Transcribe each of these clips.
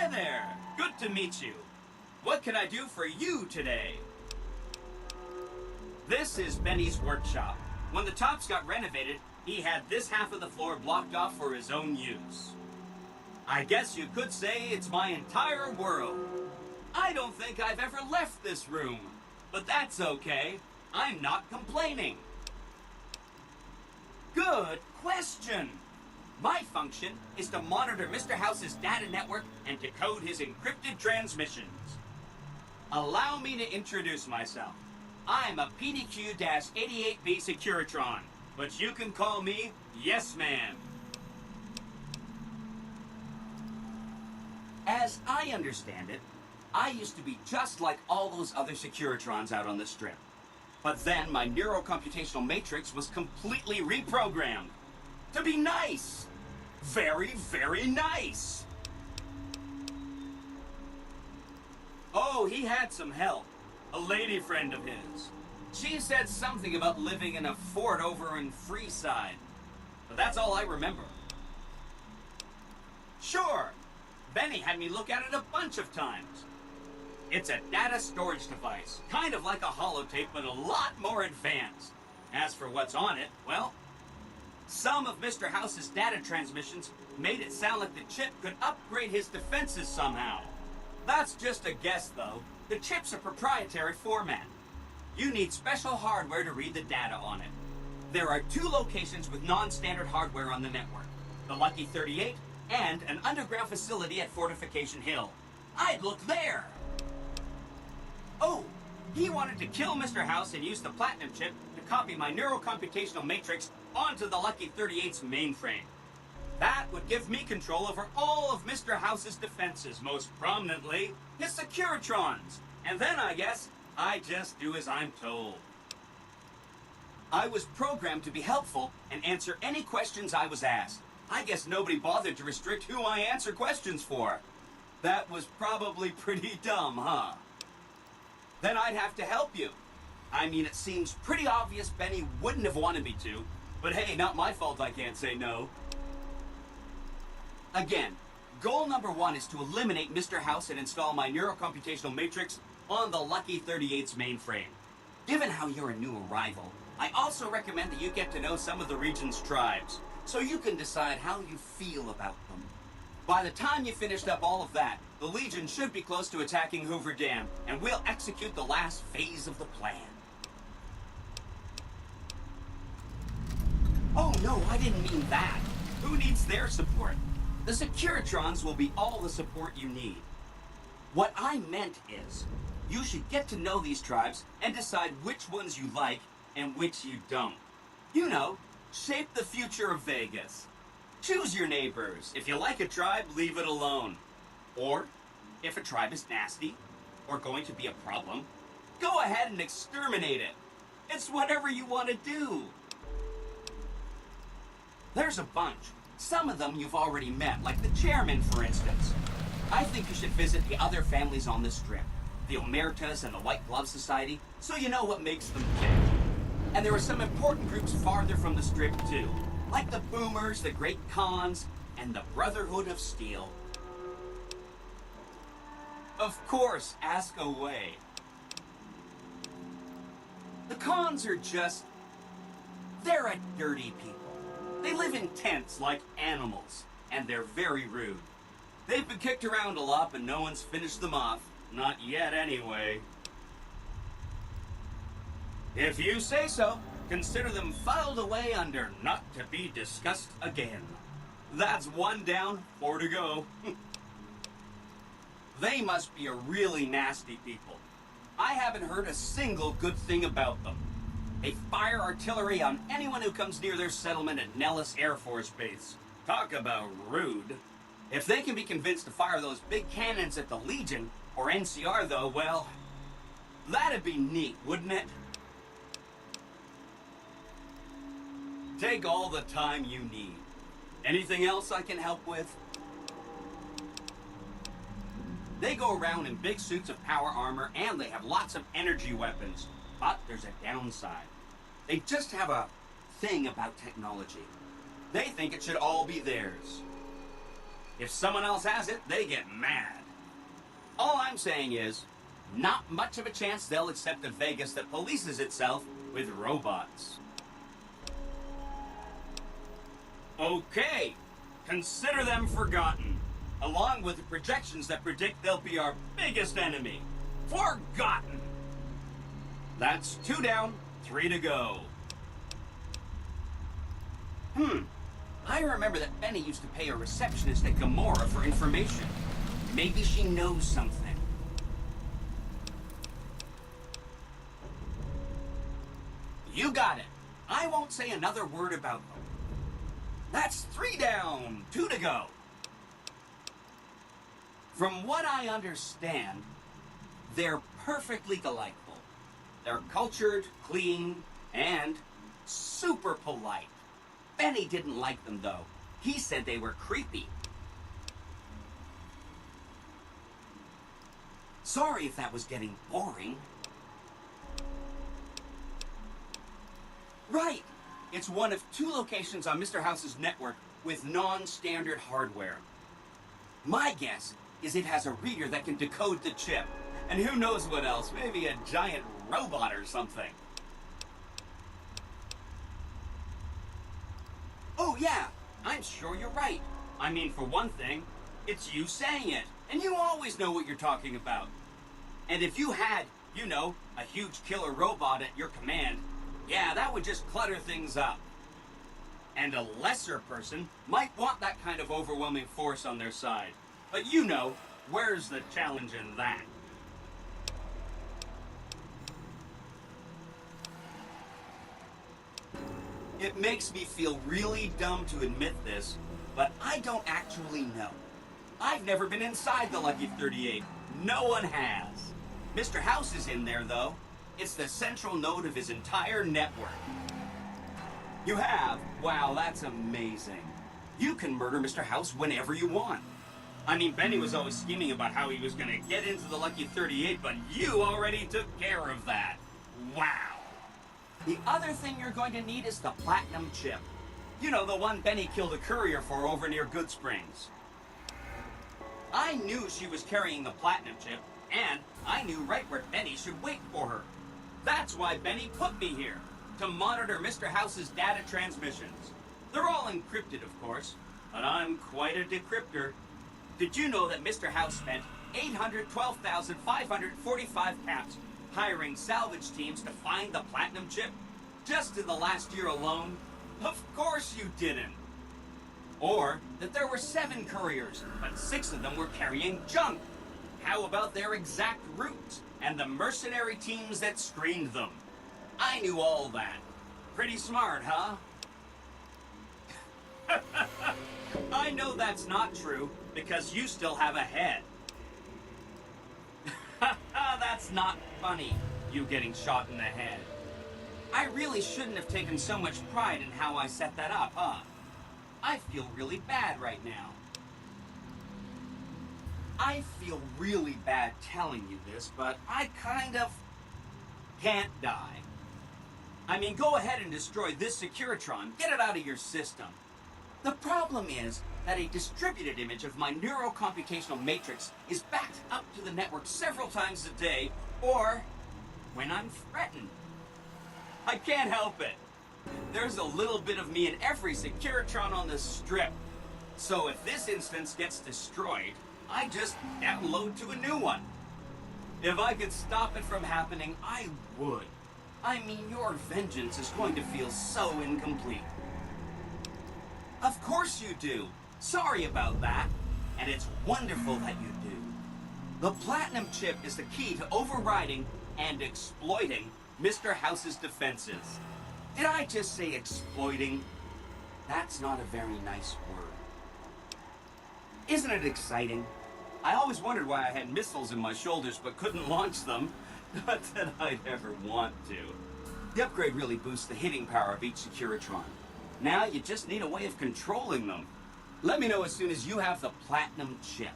Hi there! Good to meet you. What can I do for you today? This is Benny's workshop. When the tops got renovated, he had this half of the floor blocked off for his own use. I guess you could say it's my entire world. I don't think I've ever left this room, but that's okay. I'm not complaining. Good question. My function is to monitor Mr. House's data network and decode his encrypted transmissions. Allow me to introduce myself. I'm a PDQ-88B Securitron, but you can call me YesMan. As I understand it, I used to be just like all those other Securitrons out on the strip. But then my neurocomputational matrix was completely reprogrammed to be nice. Very, very nice. Oh, he had some help. A lady friend of his. She said something about living in a fort over in Freeside. But that's all I remember. Sure, Benny had me look at it a bunch of times. It's a data storage device, kind of like a holotape, but a lot more advanced. As for what's on it, well, some of Mr. House's data transmissions made it sound like the chip could upgrade his defenses somehow. That's just a guess, though. The chip's a proprietary format. You need special hardware to read the data on it. There are 2 locations with non-standard hardware on the network. The Lucky 38 and an underground facility at Fortification Hill. I'd look there! Oh, he wanted to kill Mr. House and use the Platinum chip to copy my neurocomputational matrix onto the Lucky 38's mainframe. That would give me control over all of Mr. House's defenses, most prominently his Securitrons. And then, I guess, I just do as I'm told. I was programmed to be helpful and answer any questions I was asked. I guess nobody bothered to restrict who I answer questions for. That was probably pretty dumb, huh? Then I'd have to help you. I mean, it seems pretty obvious Benny wouldn't have wanted me to, but hey, not my fault I can't say no. Again, goal number 1 is to eliminate Mr. House and install my neurocomputational matrix on the Lucky 38's mainframe. Given how you're a new arrival, I also recommend that you get to know some of the region's tribes, so you can decide how you feel about them. By the time you finished up all of that, the Legion should be close to attacking Hoover Dam, and we'll execute the last phase of the plan. Oh no, I didn't mean that. Who needs their support? The Securitrons will be all the support you need. What I meant is, you should get to know these tribes and decide which ones you like and which you don't. You know, shape the future of Vegas. Choose your neighbors. If you like a tribe, leave it alone. Or, if a tribe is nasty, or going to be a problem, go ahead and exterminate it. It's whatever you want to do. There's a bunch. Some of them you've already met, like the chairman, for instance. I think you should visit the other families on the strip, the Omertas and the White Glove Society, so you know what makes them tick. And there are some important groups farther from the strip, too, like the Boomers, the Great Khans, and the Brotherhood of Steel. Of course, ask away. The Khans are just... they're a dirty people. They live in tents like animals, and they're very rude. They've been kicked around a lot, but no one's finished them off. Not yet, anyway. If you say so, consider them filed away under not to be discussed again. That's 1 down, 4 to go. They must be a really nasty people. I haven't heard a single good thing about them. They fire artillery on anyone who comes near their settlement at Nellis Air Force Base. Talk about rude. If they can be convinced to fire those big cannons at the Legion, or NCR though, well, that'd be neat, wouldn't it? Take all the time you need. Anything else I can help with? They go around in big suits of power armor, and they have lots of energy weapons. But there's a downside. They just have a thing about technology. They think it should all be theirs. If someone else has it, they get mad. All I'm saying is, not much of a chance they'll accept a Vegas that polices itself with robots. Okay, consider them forgotten, along with the projections that predict they'll be our biggest enemy. Forgotten! That's 2 down, 3 to go. I remember that Benny used to pay a receptionist at Gamora for information. Maybe she knows something. You got it. I won't say another word about them. That's 3 down, 2 to go. From what I understand, they're perfectly delightful. They're cultured, clean, and super polite. Benny didn't like them, though. He said they were creepy. Sorry if that was getting boring. Right! It's one of 2 locations on Mr. House's network with non-standard hardware. My guess is it has a reader that can decode the chip. And who knows what else, maybe a giant robot or something. Oh yeah, I'm sure you're right. I mean, for one thing, it's you saying it, and you always know what you're talking about. And if you had, you know, a huge killer robot at your command, yeah, that would just clutter things up. And a lesser person might want that kind of overwhelming force on their side. But you know, where's the challenge in that? It makes me feel really dumb to admit this, but I don't actually know. I've never been inside the Lucky 38. No one has. Mr. House is in there, though. It's the central node of his entire network. You have? Wow, that's amazing. You can murder Mr. House whenever you want. I mean, Benny was always scheming about how he was going to get into the Lucky 38, but you already took care of that. Wow. The other thing you're going to need is the platinum chip. You know, the one Benny killed a courier for over near Good Springs. I knew she was carrying the platinum chip, and I knew right where Benny should wait for her. That's why Benny put me here, to monitor Mr. House's data transmissions. They're all encrypted, of course, but I'm quite a decryptor. Did you know that Mr. House spent 812,545 caps hiring salvage teams to find the platinum chip just in the last year alone? Of course you didn't. Or that there were 7 couriers, but 6 of them were carrying junk. How about their exact routes and the mercenary teams that screened them? I knew all that. Pretty smart, huh? I know that's not true because you still have a head. That's not funny, you getting shot in the head. I really shouldn't have taken so much pride in how I set that up, huh? I feel really bad right now. I feel really bad telling you this, but I kind of can't die. I mean, go ahead and destroy this Securitron. Get it out of your system. The problem is that a distributed image of my neurocomputational matrix is backed up to the network several times a day, or when I'm threatened. I can't help it. There's a little bit of me in every Securitron on the strip. So if this instance gets destroyed, I just download to a new one. If I could stop it from happening, I would. I mean, your vengeance is going to feel so incomplete. Of course you do. Sorry about that. And it's wonderful that you do. The platinum chip is the key to overriding and exploiting Mr. House's defenses. Did I just say exploiting? That's not a very nice word. Isn't it exciting? I always wondered why I had missiles in my shoulders but couldn't launch them. Not that I'd ever want to. The upgrade really boosts the hitting power of each Securitron. Now you just need a way of controlling them. Let me know as soon as you have the platinum chip.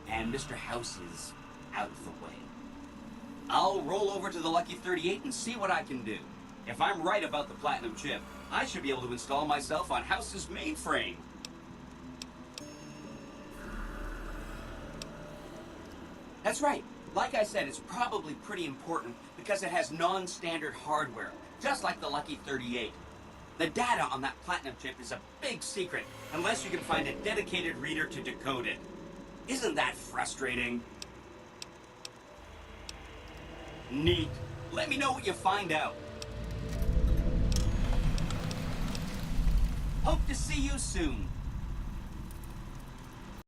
And Mr. House is out of the way. I'll roll over to the Lucky 38 and see what I can do. If I'm right about the platinum chip, I should be able to install myself on House's mainframe. That's right. Like I said, it's probably pretty important because it has non-standard hardware, just like the Lucky 38. The data on that platinum chip is a big secret, unless you can find a dedicated reader to decode it. Isn't that frustrating? Neat. Let me know what you find out. Hope to see you soon.